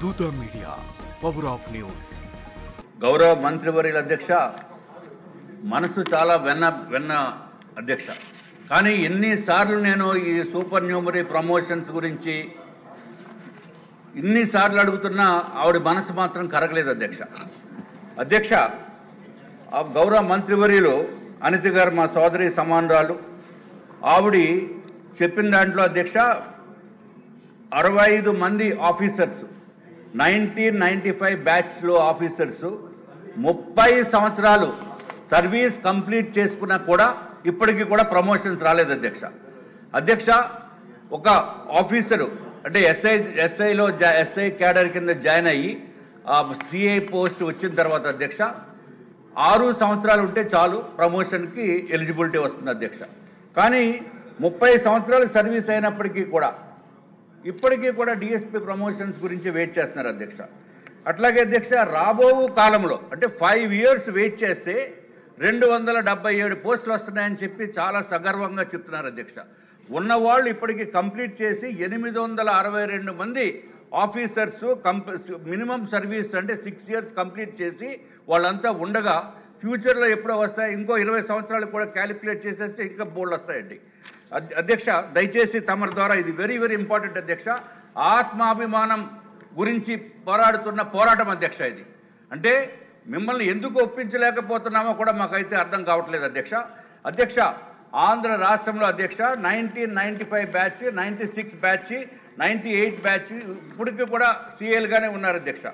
దూత media, power of news. గౌరవ మంత్రివర్యుల అధ్యక్ష, మనసు చాలా వెన్న అధ్యక్ష. కానీ ఎన్నిసార్లు నేను ఈ సూపర్ న్యూమరీ ప్రమోషన్స్ గురించి ఇన్నిసార్లు అడుగుతున్నా ఆవిడ మనసు మాత్రం కరగలేదు అధ్యక్ష. అధ్యక్ష, గౌరవ మంత్రివర్యులు అనిత గారు మా సోదరి సమానురాలు, ఆవిడ చెప్పిన దాంట్లో అధ్యక్ష 65 మంది ఆఫీసర్స్ 1995 బ్యాచ్లో ఆఫీసర్స్ 30 సంవత్సరాలు సర్వీస్ కంప్లీట్ చేసుకున్నా కూడా ఇప్పటికీ కూడా ప్రమోషన్స్ రాలేదు అధ్యక్ష. అధ్యక్ష, ఒక ఆఫీసరు అంటే ఎస్ఐ క్యాడర్ కింద జాయిన్ అయ్యి సిఐ పోస్ట్ వచ్చిన తర్వాత అధ్యక్ష 6 సంవత్సరాలు ఉంటే చాలు ప్రమోషన్కి ఎలిజిబిలిటీ వస్తుంది అధ్యక్ష. కానీ 30 సంవత్సరాలు సర్వీస్ అయినప్పటికీ కూడా ఇప్పటికీ కూడా డిఎస్పీ ప్రమోషన్స్ గురించి వెయిట్ చేస్తున్నారు అధ్యక్ష. అట్లాగే అధ్యక్ష, రాబో కాలంలో అంటే 5 ఇయర్స్ వెయిట్ చేస్తే 277 పోస్టులు వస్తున్నాయని చెప్పి చాలా సగర్వంగా చెప్తున్నారు అధ్యక్ష. ఉన్నవాళ్ళు ఇప్పటికీ కంప్లీట్ చేసి 862 మంది ఆఫీసర్స్ మినిమం సర్వీస్ అంటే 6 ఇయర్స్ కంప్లీట్ చేసి వాళ్ళంతా ఉండగా ఫ్యూచర్లో ఎప్పుడో వస్తాయి, ఇంకో 20 సంవత్సరాలు కూడా క్యాలిక్యులేట్ చేసేస్తే ఇంకా బోల్డ్ వస్తాయండి అధ్యక్ష. దయచేసి తమ ద్వారా ఇది వెరీ వెరీ ఇంపార్టెంట్ అధ్యక్ష. ఆత్మాభిమానం గురించి పోరాడుతున్న పోరాటం అధ్యక్ష ఇది. అంటే మిమ్మల్ని ఎందుకు ఒప్పించలేకపోతున్నామో కూడా మాకైతే అర్థం కావట్లేదు అధ్యక్ష. అధ్యక్ష, ఆంధ్ర రాష్ట్రంలో అధ్యక్ష 1995 బ్యాచ్, 96 బ్యాచ్, 98 బ్యాచ్ ఇప్పటికీ కూడా సిఎల్గానే ఉన్నారు అధ్యక్ష.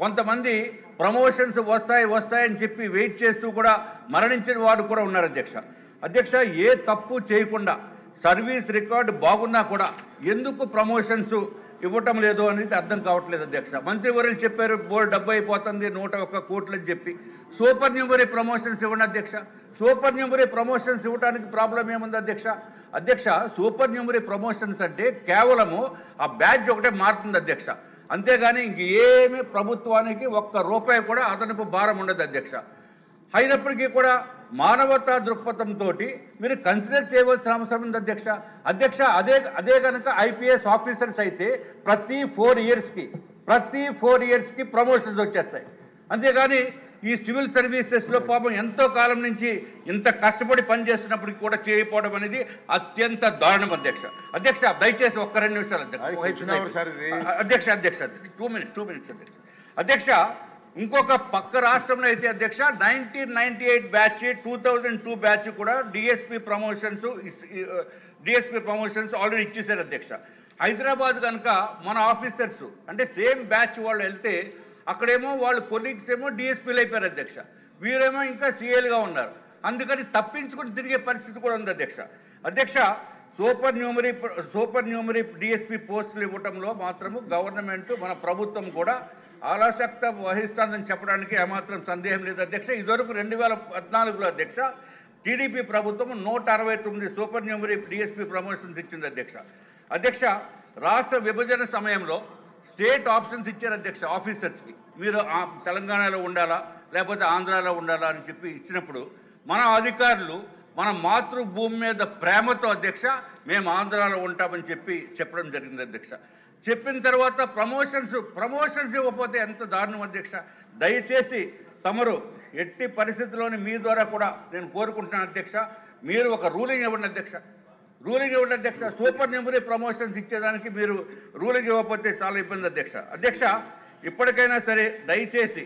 కొంతమంది ప్రమోషన్స్ వస్తాయని చెప్పి వెయిట్ చేస్తూ కూడా మరణించిన వారు కూడా ఉన్నారు అధ్యక్ష. అధ్యక్ష, ఏ తప్పు చేయకుండా సర్వీస్ రికార్డు బాగున్నా కూడా ఎందుకు ప్రమోషన్స్ ఇవ్వటం లేదు అనేది అర్థం కావట్లేదు అధ్యక్ష. మంత్రివర్యులు చెప్పారు బోర్డు డబ్బు అయిపోతుంది 101 కోట్లు అని చెప్పి. సూపర్ న్యూమరీ ప్రమోషన్స్ ఇవ్వండి అధ్యక్ష. సూపర్ న్యూమరీ ప్రమోషన్స్ ఇవ్వడానికి ప్రాబ్లం ఏముంది అధ్యక్ష? అధ్యక్ష, సూపర్ న్యూమరీ ప్రమోషన్స్ అంటే కేవలము ఆ బ్యాడ్జ్ ఒకటే మారుతుంది అధ్యక్ష. అంతేగాని ఇంకేమీ ప్రభుత్వానికి ₹1 కూడా అదనపు భారం ఉండదు అధ్యక్ష. అయినప్పటికీ కూడా మానవతా దృక్పథంతో మీరు కన్సిడర్ చేయవలసిన అవసరం ఉంది అధ్యక్ష. అధ్యక్ష, అదే కనుక ఐపీఎస్ ఆఫీసర్స్ అయితే ప్రతి 4 ఇయర్స్కి ప్రమోషన్స్ వచ్చేస్తాయి. అంతేగాని ఈ సివిల్ సర్వీసెస్లో పాపం ఎంతో కాలం నుంచి ఇంత కష్టపడి పనిచేస్తున్నప్పటికీ కూడా చేయకపోవడం అనేది అత్యంత దారుణం అధ్యక్ష. అధ్యక్ష, దయచేసి 1-2 నిమిషాలు అధ్యక్ష. 2 మినిట్స్ అధ్యక్ష. అధ్యక్ష, ఇంకొక పక్క రాష్ట్రంలో అయితే అధ్యక్ష 1998 బ్యాచ్, 2002 బ్యాచ్ కూడా డిఎస్పీ ప్రమోషన్స్ ఆల్రెడీ ఇచ్చేసారు అధ్యక్ష. హైదరాబాద్ కనుక మన ఆఫీసర్స్ అంటే సేమ్ బ్యాచ్ వాళ్ళు వెళ్తే అక్కడేమో వాళ్ళు కొలీగ్స్ ఏమో డిఎస్పీలు అయిపోయారు అధ్యక్ష, వీరేమో ఇంకా సిఎల్గా ఉన్నారు. అందుకని తప్పించుకుని తిరిగే పరిస్థితి కూడా ఉంది అధ్యక్ష. అధ్యక్ష, సూపర్ న్యూమరీ డిఎస్పీ పోస్టులు ఇవ్వటంలో మాత్రము గవర్నమెంట్ మన ప్రభుత్వం కూడా ఆలస్యత వహిస్తుందని చెప్పడానికి ఏమాత్రం సందేహం లేదు అధ్యక్ష. ఇదివరకు 2014లో అధ్యక్ష టీడీపీ ప్రభుత్వం 169 సూపర్ న్యూమరీ డిఎస్పీ ప్రమోషన్స్ ఇచ్చింది అధ్యక్ష. అధ్యక్ష, రాష్ట్ర విభజన సమయంలో స్టేట్ ఆప్షన్స్ ఇచ్చారు అధ్యక్ష ఆఫీసర్స్కి. మీరు తెలంగాణలో ఉండాలా లేకపోతే ఆంధ్రాలో ఉండాలా అని చెప్పి ఇచ్చినప్పుడు మన అధికారులు మన మాతృభూమి మీద ప్రేమతో అధ్యక్ష మేము ఆంధ్రాలో ఉంటామని చెప్పడం జరిగింది అధ్యక్ష. చెప్పిన తర్వాత ప్రమోషన్స్ ఇవ్వకపోతే ఎంత దారుణం అధ్యక్ష. దయచేసి తమరు ఎట్టి పరిస్థితుల్లోని మీ ద్వారా కూడా నేను కోరుకుంటున్నాను అధ్యక్ష, మీరు ఒక రూలింగ్ ఇవ్వండి అధ్యక్ష. సూపర్ న్యూమరీ ప్రమోషన్స్ ఇచ్చేదానికి మీరు రూలింగ్ ఇవ్వకపోతే చాలా ఇబ్బంది అధ్యక్ష. అధ్యక్ష, ఇప్పటికైనా సరే దయచేసి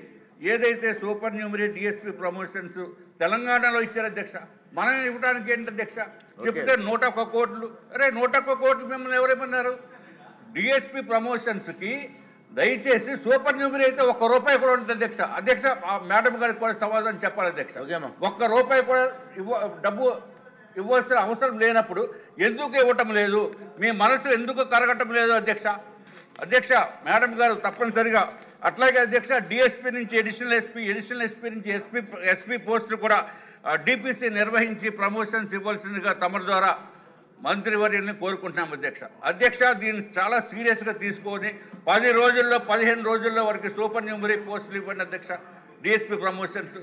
ఏదైతే సూపర్ న్యూమరీ డిఎస్పీ ప్రమోషన్స్ తెలంగాణలో ఇచ్చారు అధ్యక్ష, మనం ఇవ్వడానికి ఏంటి అధ్యక్ష? చెప్తే 101 కోట్లు. 101 కోట్లు మిమ్మల్ని ఎవరేమన్నారు? డిఎస్పీ ప్రమోషన్స్కి దయచేసి సూపర్ న్యూమరీ అయితే ₹1 కూడా ఉంటుంది అధ్యక్ష. అధ్యక్ష, మేడం గారికి కూడా సమాధానం చెప్పాలి అధ్యక్ష. ₹1 కూడా డబ్బు ఇవ్వాల్సిన అవసరం లేనప్పుడు ఎందుకు ఇవ్వటం లేదు? మీ మనసు ఎందుకు కరగటం లేదు అధ్యక్ష? మేడం గారు తప్పనిసరిగా అట్లాగే అధ్యక్ష డిఎస్పీ నుంచి ఎడిషనల్ ఎస్పీ నుంచి ఎస్పీ పోస్టులు కూడా డిపిసి నిర్వహించి ప్రమోషన్స్ ఇవ్వాల్సిందిగా తమ ద్వారా మంత్రివర్యుల్ని కోరుకుంటున్నాం అధ్యక్ష. దీన్ని చాలా సీరియస్గా తీసుకొని 10 రోజుల్లో 15 రోజుల్లో వరకు సూపర్ న్యూమరీ పోస్టులు ఇవ్వండి అధ్యక్ష. డిఎస్పీ ప్రమోషన్స్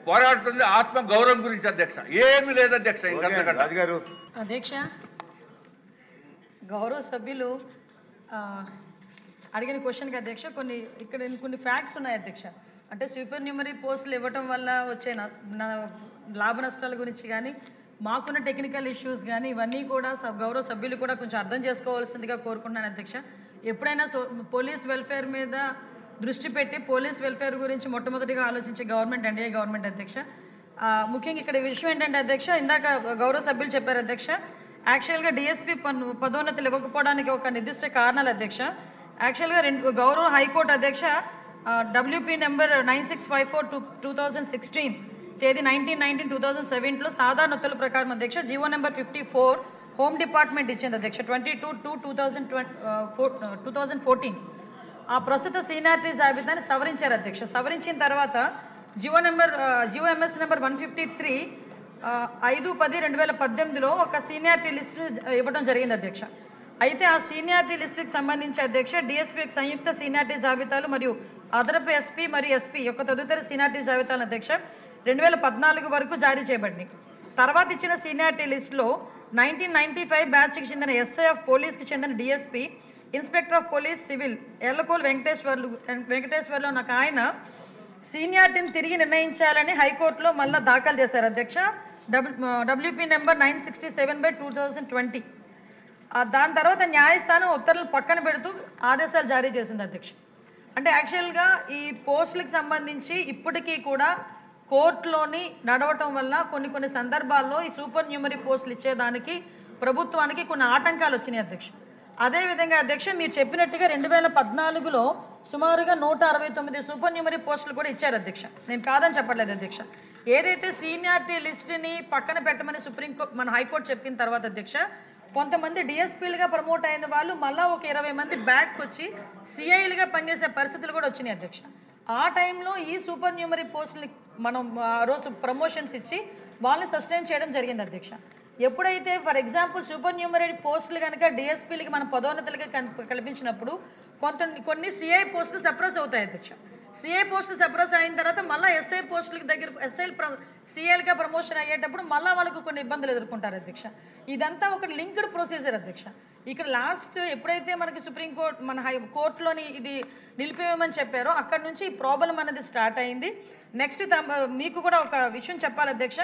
పోరాడుతుంది ఆత్మ గౌరవం గురించి అధ్యక్ష, ఏమీ లేదు అధ్యక్ష. అధ్యక్ష, గౌరవ సభ్యులు అడిగిన క్వశ్చన్కి అధ్యక్ష కొన్ని ఫ్యాక్ట్స్ ఉన్నాయి అధ్యక్ష. అంటే సూపర్ న్యూమరీ పోస్టులు ఇవ్వటం వల్ల వచ్చే లాభ నష్టాల గురించి కానీ మాకున్న టెక్నికల్ ఇష్యూస్ కానీ ఇవన్నీ కూడా గౌరవ సభ్యులు కూడా కొంచెం అర్థం చేసుకోవాల్సిందిగా కోరుకుంటున్నాను అధ్యక్ష. ఎప్పుడైనా పోలీస్ వెల్ఫేర్ మీద దృష్టి పెట్టి పోలీస్ వెల్ఫేర్ గురించి మొట్టమొదటిగా ఆలోచించే గవర్నమెంట్ ఎన్డీఏ గవర్నమెంట్ అధ్యక్ష. ముఖ్యంగా ఇక్కడ విషయం ఏంటంటే అధ్యక్ష, ఇందాక గౌరవ సభ్యులు చెప్పారు అధ్యక్ష, యాక్చువల్గా డిఎస్పీ పదోన్నతులు ఇవ్వకపోవడానికి ఒక నిర్దిష్ట కారణాలు అధ్యక్ష. యాక్చువల్గా గౌరవ హైకోర్టు అధ్యక్ష WP నెంబర్ 9654/2016 తేదీ 19/19/2007లో సాధారణ ఉత్తర్వుల ప్రకారం అధ్యక్ష జీవో నెంబర్ 54 హోమ్ డిపార్ట్మెంట్ ఇచ్చింది అధ్యక్ష 22/2/2014. ఆ ప్రస్తుత సీనియారిటీ జాబితాని సవరించారు అధ్యక్ష. సవరించిన తర్వాత జీవో ఎంఎస్ నెంబర్ 153 5/10/2018లో ఒక సీనియారిటీ లిస్టు ఇవ్వడం జరిగింది అధ్యక్ష. అయితే ఆ సీనియారిటీ లిస్టుకి సంబంధించి అధ్యక్ష డిఎస్పీ సంయుక్త సీనియారిటీ జాబితాలు మరియు అదనపు ఎస్పీ మరియు ఎస్పీ యొక్క తదుపరి సీనియారిటీ జాబితాలు అధ్యక్ష 2014 వరకు జారీ చేయబడింది. తర్వాత ఇచ్చిన సీనియారిటీ లిస్టులో 1995 బ్యాచ్కి చెందిన ఎస్ఐ ఆఫ్ పోలీస్కి చెందిన DSP, inspector of police civil ఎల్లకోల్ వెంకటేశ్వర్లు నాకు ఆయన సీనియారిటీని తిరిగి నిర్ణయించాలని హైకోర్టులో మళ్ళీ దాఖలు చేశారు అధ్యక్ష WP నెంబర్ 967/2020. దాని తర్వాత న్యాయస్థానం ఉత్తర్వులు పక్కన పెడుతూ ఆదేశాలు జారీ చేసింది అధ్యక్ష. అంటే యాక్చువల్గా ఈ పోస్టులకు సంబంధించి ఇప్పటికీ కూడా కోర్టులోని నడవటం వల్ల కొన్ని సందర్భాల్లో ఈ సూపర్ న్యూమరీ పోస్టులు ఇచ్చేదానికి ప్రభుత్వానికి కొన్ని ఆటంకాలు వచ్చినాయి అధ్యక్ష. అదేవిధంగా అధ్యక్ష మీరు చెప్పినట్టుగా 2014లో సుమారుగా 169 సూపర్ న్యూమరీ పోస్టులు కూడా ఇచ్చారు అధ్యక్ష. నేను కాదని చెప్పట్లేదు అధ్యక్ష. ఏదైతే సీనియారిటీ లిస్టుని పక్కన పెట్టమని సుప్రీంకోర్టు మన హైకోర్టు చెప్పిన తర్వాత అధ్యక్ష కొంతమంది డిఎస్పీలుగా ప్రమోట్ అయిన వాళ్ళు మళ్ళీ ఒక 20 మంది బ్యాక్ వచ్చి సిఐలుగా పనిచేసే పరిస్థితులు కూడా వచ్చినాయి అధ్యక్ష. ఆ టైంలో ఈ సూపర్ న్యూమరీ పోస్టులు మనం ఆ రోజు ప్రమోషన్స్ ఇచ్చి వాళ్ళని సస్టైన్ చేయడం జరిగింది అధ్యక్ష. ఎప్పుడైతే ఫర్ ఎగ్జాంపుల్ సూపర్ న్యూమరీ పోస్టులు కనుక డిఎస్పీలకి మనం పదోన్నతులుగా కల్పించినప్పుడు కొన్ని సిఐ పోస్టులు సప్రెస్ అవుతాయి అధ్యక్ష. సిఐ పోస్టులు సప్రెస్ అయిన తర్వాత మళ్ళీ ఎస్ఐ పోస్టులకి దగ్గర సిఐలుగా ప్రమోషన్ అయ్యేటప్పుడు మళ్ళీ వాళ్ళకు కొన్ని ఇబ్బందులు ఎదుర్కొంటారు అధ్యక్ష. ఇదంతా ఒక లింక్డ్ ప్రొసీజర్ అధ్యక్ష. ఇక్కడ లాస్ట్ ఎప్పుడైతే మనకి సుప్రీంకోర్టు మన కోర్టులోని ఇది నిలిపివేయమని చెప్పారో అక్కడ నుంచి ఈ ప్రాబ్లం అనేది స్టార్ట్ అయింది. నెక్స్ట్ మీకు కూడా ఒక విషయం చెప్పాలి అధ్యక్ష,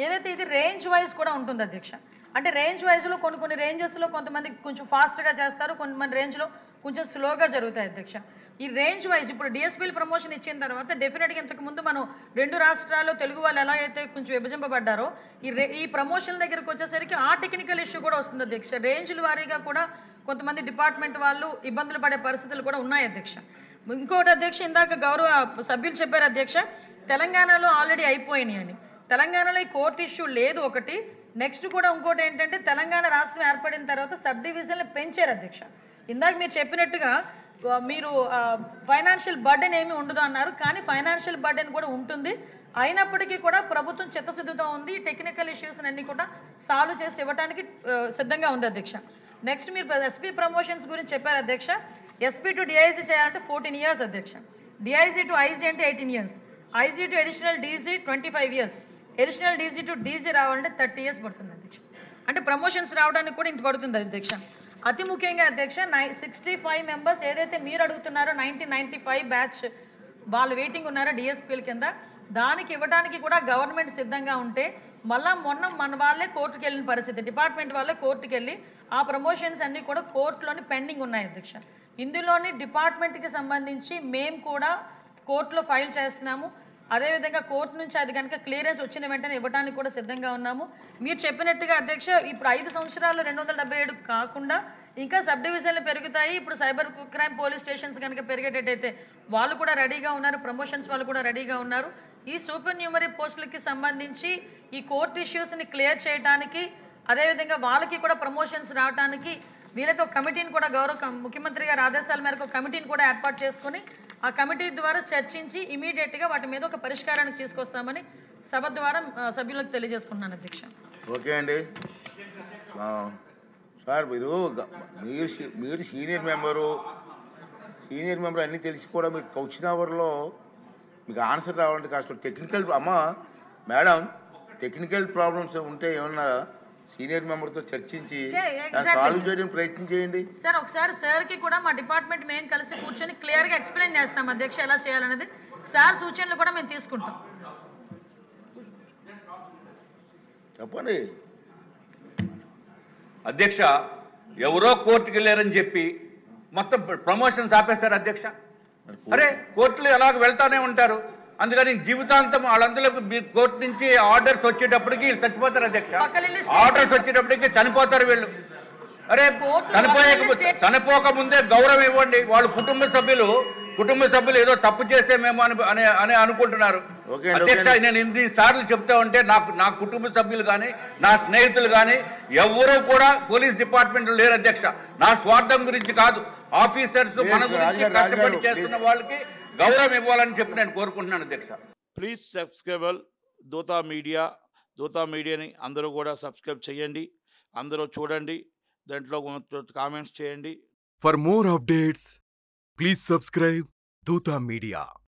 ఏదైతే ఇది రేంజ్ వైజ్ కూడా ఉంటుంది అధ్యక్ష. అంటే రేంజ్ వైజ్లో కొన్ని రేంజెస్లో కొంతమంది కొంచెం ఫాస్ట్గా చేస్తారు, కొంతమంది రేంజ్లో కొంచెం స్లోగా జరుగుతాయి అధ్యక్ష. ఈ రేంజ్ వైజ్ ఇప్పుడు డిఎస్పీలు ప్రమోషన్ ఇచ్చిన తర్వాత డెఫినెట్గా ఇంతకుముందు మనం 2 రాష్ట్రాల్లో తెలుగు వాళ్ళు ఎలా అయితే కొంచెం విభజింపబడ్డారో ఈ ప్రమోషన్ దగ్గరకు వచ్చేసరికి ఆ టెక్నికల్ ఇష్యూ కూడా వస్తుంది అధ్యక్ష. రేంజ్ల వారీగా కూడా కొంతమంది డిపార్ట్మెంట్ వాళ్ళు ఇబ్బందులు పడే పరిస్థితులు కూడా ఉన్నాయి అధ్యక్ష. ఇంకోటి అధ్యక్ష, ఇందాక గౌరవ సభ్యులు చెప్పారు అధ్యక్ష తెలంగాణలో ఆల్రెడీ అయిపోయినాయి అని. తెలంగాణలో ఈ కోర్టు ఇష్యూ లేదు ఒకటి. నెక్స్ట్ కూడా ఇంకోటి ఏంటంటే తెలంగాణ రాష్ట్రం ఏర్పడిన తర్వాత సబ్ డివిజన్లు పెంచారు అధ్యక్ష. ఇందాక మీరు చెప్పినట్టుగా మీరు ఫైనాన్షియల్ బర్డెన్ ఏమీ ఉండదు అన్నారు, కానీ ఫైనాన్షియల్ బర్డెన్ కూడా ఉంటుంది. అయినప్పటికీ కూడా ప్రభుత్వం చిత్తశుద్ధితో ఉంది, టెక్నికల్ ఇష్యూస్ అన్ని కూడా సాల్వ్ చేసి ఇవ్వడానికి సిద్ధంగా ఉంది అధ్యక్ష. నెక్స్ట్ మీరు ఎస్పీ ప్రమోషన్స్ గురించి చెప్పారు అధ్యక్ష. ఎస్పీ టు డిఐజీ చేయాలంటే 14 years అధ్యక్ష. డిఐజీ టు ఐజీ అంటే 18 years. IG to additional DG 25 years. Additional DG to DG రావాలంటే 30 years పడుతుంది అధ్యక్ష. అంటే ప్రమోషన్స్ రావడానికి కూడా ఇంత పడుతుంది అధ్యక్ష. అతి ముఖ్యంగా అధ్యక్ష 65 members ఏదైతే మీరు అడుగుతున్నారో 1995 బ్యాచ్ వాళ్ళు వెయిటింగ్ ఉన్నారో డిఎస్పీల కింద, దానికి ఇవ్వడానికి కూడా గవర్నమెంట్ సిద్ధంగా ఉంటే మొన్న మన వాళ్ళే కోర్టుకు వెళ్ళిన పరిస్థితి, డిపార్ట్మెంట్ వాళ్ళే కోర్టుకు వెళ్ళి ఆ ప్రమోషన్స్ అన్నీ కూడా కోర్టులోని పెండింగ్ ఉన్నాయి అధ్యక్ష. ఇందులోని డిపార్ట్మెంట్కి సంబంధించి మేము కూడా కోర్టులో ఫైల్ చేస్తున్నాము. అదేవిధంగా కోర్టు నుంచి అది కనుక క్లియరెన్స్ వచ్చిన వెంటనే ఇవ్వడానికి కూడా సిద్ధంగా ఉన్నాము. మీరు చెప్పినట్టుగా అధ్యక్ష ఇప్పుడు 5 సంవత్సరాలు 277 కాకుండా ఇంకా సబ్ డివిజన్లు పెరుగుతాయి. ఇప్పుడు సైబర్ క్రైమ్ పోలీస్ స్టేషన్స్ కనుక పెరిగేటట్టయితే వాళ్ళు కూడా రెడీగా ఉన్నారు, ప్రమోషన్స్ వాళ్ళు కూడా రెడీగా ఉన్నారు. ఈ సూపర్ న్యూమరీ పోస్టులకి సంబంధించి ఈ కోర్టు ఇష్యూస్ని క్లియర్ చేయడానికి, అదేవిధంగా వాళ్ళకి కూడా ప్రమోషన్స్ రావడానికి వీళ్ళతో కమిటీని కూడా గౌరవ ముఖ్యమంత్రి గారి ఆదేశాల మేరకు కమిటీని కూడా ఏర్పాటు చేసుకుని ఆ కమిటీ ద్వారా చర్చించి ఇమీడియట్గా వాటి మీద ఒక పరిష్కారానికి తీసుకొస్తామని సభ ద్వారా సభ్యులకు తెలియజేసుకుంటున్నాను అధ్యక్ష. ఓకే అండి సార్, మీరు సీనియర్ మెంబరు అన్నీ తెలిసి కూడా మీకు క్వశ్చన్ అవర్లో మీకు ఆన్సర్ రావాలంటే కాస్త టెక్నికల్ మేడం టెక్నికల్ ప్రాబ్లమ్స్ ఉంటే ఏమన్నా సీనియర్ మెంబర్తో చర్చించి exactly. సాల్వ్ చేయడానికి ప్రయత్నం చేయండి. సార్ ఒకసారి సార్కి కూడా మా డిపార్ట్మెంట్ మేము కలిసి కూర్చొని క్లియర్గా ఎక్స్ప్లెయిన్ చేస్తాం అధ్యక్ష ఎలా చేయాలనేది. సార్ సూచనలు కూడా మేము తీసుకుంటాం. చెప్పండి అధ్యక్ష. ఎవరో కోర్టుకి వెళ్ళారని చెప్పి మొత్తం ప్రమోషన్స్ ఆపేస్తారు అధ్యక్ష. అరే కోర్టులు ఎలాగ వెళ్తానే ఉంటారు, అందుకని జీవితాంతం వాళ్ళందరూ కోర్టు నుంచి ఆర్డర్స్ వచ్చేటప్పటికి చచ్చిపోతారు అధ్యక్ష. ఆర్డర్స్ వచ్చేటప్పటికి చనిపోతారు వీళ్ళు. అరే చనిపోక ముందే గౌరవం ఇవ్వండి. వాళ్ళు కుటుంబ సభ్యులు ఏదో తప్పు చేసేమేమో అని అనుకుంటున్నారు అధ్యక్ష. నేను ఇన్ని సార్లు చెప్తా ఉంటే నా కుటుంబ సభ్యులు కానీ నా స్నేహితులు కానీ ఎవరూ కూడా పోలీస్ డిపార్ట్మెంట్ లేరు అధ్యక్ష. నా స్వార్థం గురించి కాదు, ఆఫీసర్స్ మన గురించి కష్టపడి చేస్తున్న వాళ్ళకి గౌరవం ఇవ్వాలని చెప్పి నేను కోరుకుంటున్నాను అధ్యక్ష. ప్లీజ్ సబ్స్క్రైబ్ దూతా మీడియాని అందరూ కూడా సబ్స్క్రైబ్ చేయండి, అందరూ చూడండి, దాంట్లో కామెంట్స్ చేయండి. For more updates, please subscribe Dutta Media.